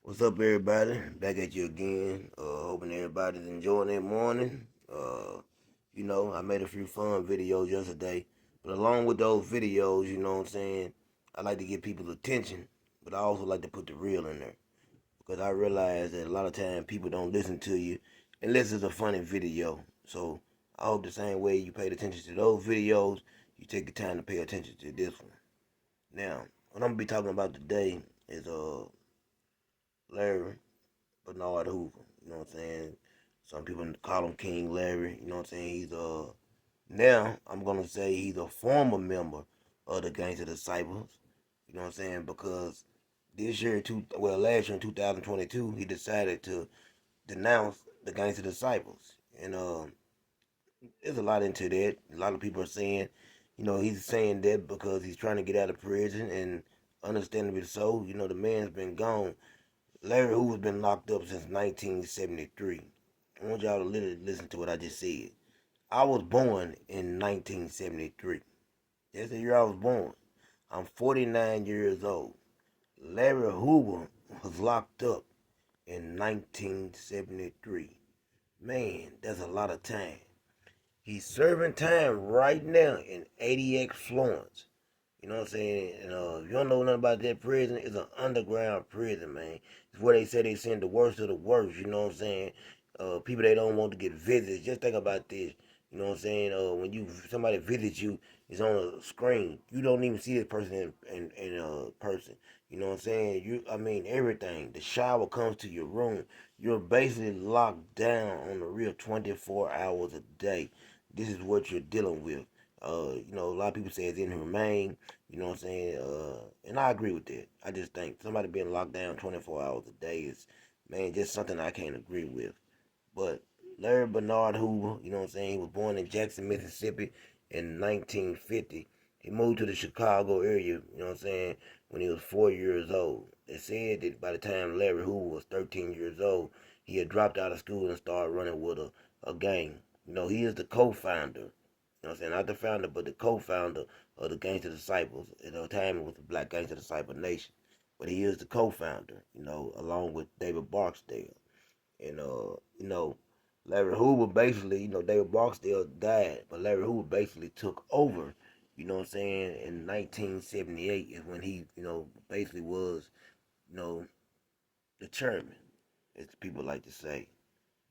What's up, everybody? Back at you again. Hoping everybody's enjoying their morning. I made a few fun videos yesterday, but along with those videos, you know what I'm saying, I like to get people's attention, but I also like to put the real in there because I realize that a lot of times people don't listen to you unless it's a funny video. So I hope the same way you paid attention to those videos, you take the time to pay attention to this one. Now, what I'm gonna be talking about today is Larry Bernard Hoover. You know what I'm saying? Some people call him King Larry. You know what I'm saying? He's now I'm gonna say he's a former member of the Gangster Disciples. You know what I'm saying? Because last year in 2022, he decided to denounce the Gangster Disciples, and there's a lot into that. A lot of people are saying, he's saying that because he's trying to get out of prison, and understandably so. You know, the man's been gone. Larry Hoover's been locked up since 1973. I want y'all to listen to what I just said. I was born in 1973. That's the year I was born. I'm 49 years old. Larry Hoover was locked up in 1973. Man, that's a lot of time. He's serving time right now in 80X Florence. You know what I'm saying? And if you don't know nothing about that prison, it's an underground prison, man. It's where they say they send the worst of the worst. You know what I'm saying? People they don't want to get visits. Just think about this. You know what I'm saying? When somebody visits you, it's on a screen. You don't even see this person in person. You know what I'm saying? Everything. The shower comes to your room. You're basically locked down on the real 24 hours a day. This is what you're dealing with. A lot of people say it's inhumane. You know what I'm saying? And I agree with that. I just think somebody being locked down 24 hours a day is, man, just something I can't agree with. But Larry Bernard Hoover, you know what I'm saying? He was born in Jackson, Mississippi in 1950. He moved to the Chicago area, you know what I'm saying, when he was 4 years old. They said that by the time Larry Hoover was 13 years old, he had dropped out of school and started running with a gang. You know, he is the co-founder. You know what I'm saying? Not the founder, but the co-founder of the Gangster Disciples. At the time, it was the Black Gangster Disciple Nation. But he is the co-founder, along with David Barksdale. And Larry Hoover basically, David Barksdale died, but Larry Hoover basically took over. You know what I'm saying? In 1978 is when he, basically was, you know, the chairman, as people like to say.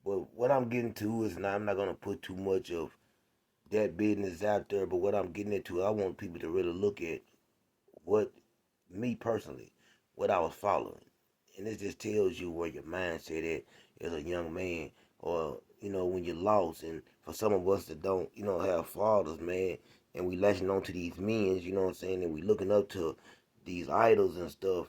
But what I'm getting to is now I'm not gonna put too much of that business out there. But what I'm getting into, I want people to really look at what me personally, what I was following. And it just tells you where your mindset at as a young man, or when you're lost. And for some of us that don't have fathers, man, and we latching on to these men, you know what I'm saying, and we looking up to these idols and stuff,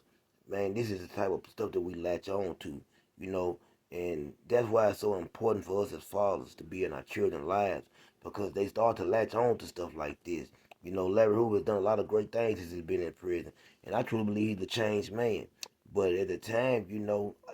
man, this is the type of stuff that we latch on to, you know and that's why it's so important for us as fathers to be in our children's lives, because they start to latch on to stuff like this. Larry Hoover has done a lot of great things since he's been in prison, and I truly believe he's a changed man. But at the time,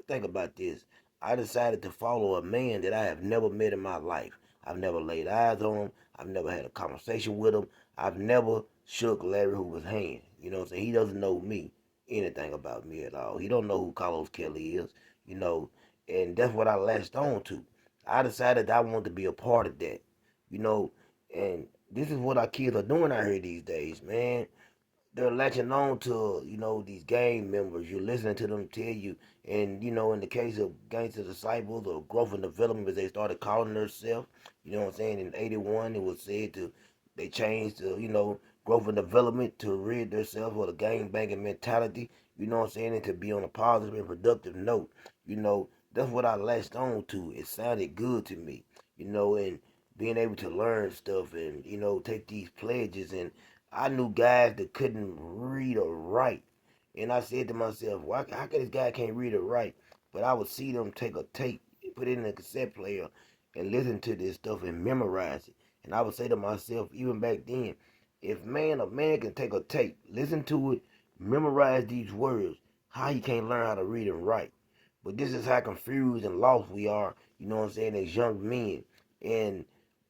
think about this. I decided to follow a man that I have never met in my life. I've never laid eyes on him. I've never had a conversation with him. I've never shook Larry Hoover's hand. You know what I'm saying? He doesn't know me, anything about me at all. He don't know who Carlos Kelly is, you know, and that's what I latched on to. I decided I wanted to be a part of that, you know, and this is what our kids are doing out here these days, man. They're latching on to, these gang members. You're listening to them tell you, and in the case of Gangster Disciples or Growth and Development, as they started calling themselves, you know what I'm saying, in 81, it was said to, they changed to, Growth and Development to rid themselves of the gang banging mentality, you know what I'm saying, and to be on a positive and productive note. That's what I latched on to. It sounded good to me, and being able to learn stuff and, take these pledges. And I knew guys that couldn't read or write. And I said to myself, why, how come this guy can't read or write? But I would see them take a tape, put it in a cassette player, and listen to this stuff and memorize it. And I would say to myself, even back then, if a man can take a tape, listen to it, memorize these words, how he can't learn how to read and write? But this is how confused and lost we are, you know what I'm saying, as young men. And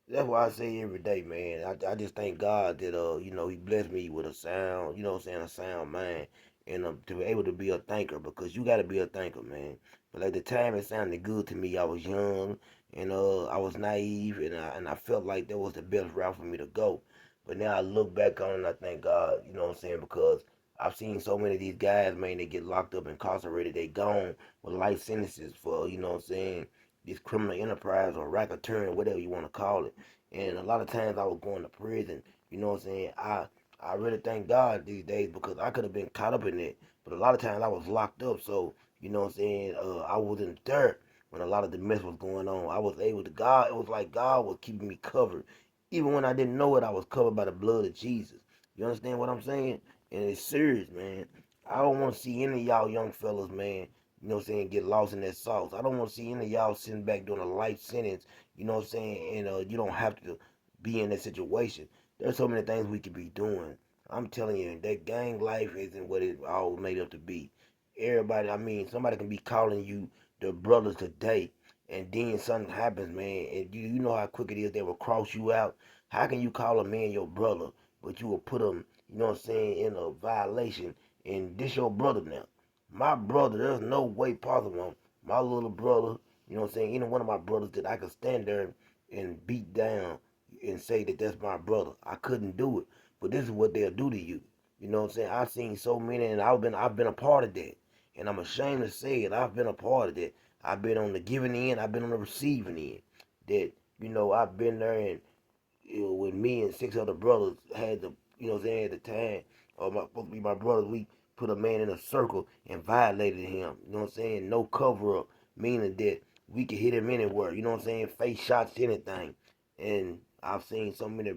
that's why I say every day, man. I just thank God that he blessed me with a sound, a sound mind. and to be able to be a thinker, because you got to be a thinker, man. But at the time, it sounded good to me. I was young, and I was naive, and I felt like that was the best route for me to go. But now I look back on it, and I thank God, you know what I'm saying, because I've seen so many of these guys, man, they get locked up, incarcerated, they gone with life sentences for, you know what I'm saying, this criminal enterprise or racketeering, whatever you want to call it. And a lot of times I was going to prison, you know what I'm saying. I really thank God these days, because I could have been caught up in it, but a lot of times I was locked up, so you know what I'm saying. I wasn't there when a lot of the mess was going on. I was able to God. It was like God was keeping me covered, even when I didn't know it. I was covered by the blood of Jesus. You understand what I'm saying? And it's serious, man. I don't want to see any of y'all young fellas, man, you know what I'm saying, get lost in that sauce. I don't want to see any of y'all sitting back doing a life sentence, you know what I'm saying, and you don't have to be in that situation. There's so many things we could be doing. I'm telling you, that gang life isn't what it's all made up to be. Everybody, I mean, somebody can be calling you their brothers today, and then something happens, man, and you know how quick it is they will cross you out. How can you call a man your brother, but you will put him, you know what I'm saying, in a violation, and this your brother now? My brother, there's no way possible. My little brother, you know what I'm saying, any one of my brothers that I could stand there and beat down and say that that's my brother. I couldn't do it. But this is what they'll do to you. You know what I'm saying? I've seen so many, and I've been a part of that. And I'm ashamed to say it. I've been a part of that. I've been on the giving end. I've been on the receiving end. That, you know, I've been there, and with me and six other brothers had the, you know what I'm saying, at the time, or supposed to be my brothers, we put a man in a circle and violated him. You know what I'm saying? No cover up, meaning that we could hit him anywhere. You know what I'm saying? Face shots, anything. And I've seen so many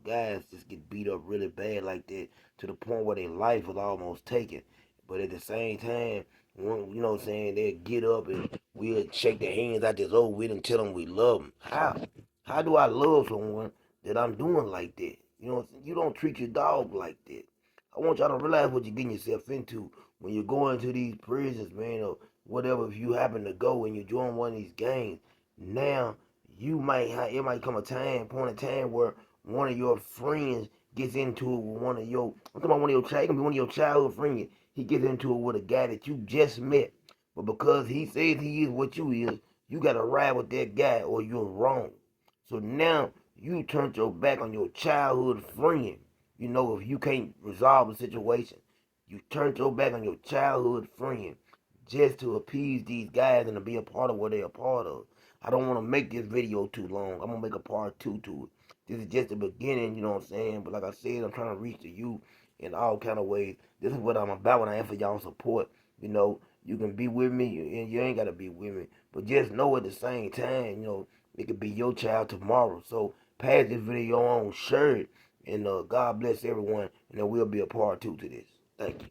guys just get beat up really bad like that, to the point where their life was almost taken. But at the same time, you know what I'm saying, they'll get up and we'll shake their hands out this old with and tell them we love them. How? How do I love someone that I'm doing like that? You know, you don't treat your dog like that. I want y'all to realize what you're getting yourself into when you're going to these prisons, man, or whatever. If you happen to go and you join one of these gangs, now you might have, it might come a point in time where one of your friends gets into it with one of your, I'm talking about one of your child, it can be one of your childhood friends. He gets into it with a guy that you just met, but because he says he is what you gotta ride with that guy or you're wrong. So now you turned your back on your childhood friend. You know, if you can't resolve the situation, you turned your back on your childhood friend just to appease these guys and to be a part of what they're a part of. I don't want to make this video too long. I'm gonna make a part two to it. This is just the beginning, you know what I'm saying? But like I said, I'm trying to reach to you in all kind of ways. This is what I'm about when I ask for y'all support. You know, you can be with me and you ain't gotta be with me. But just know at the same time, you know, it could be your child tomorrow. So pass this video on, share it, and God bless everyone. And there will be a part two to this. Thank you.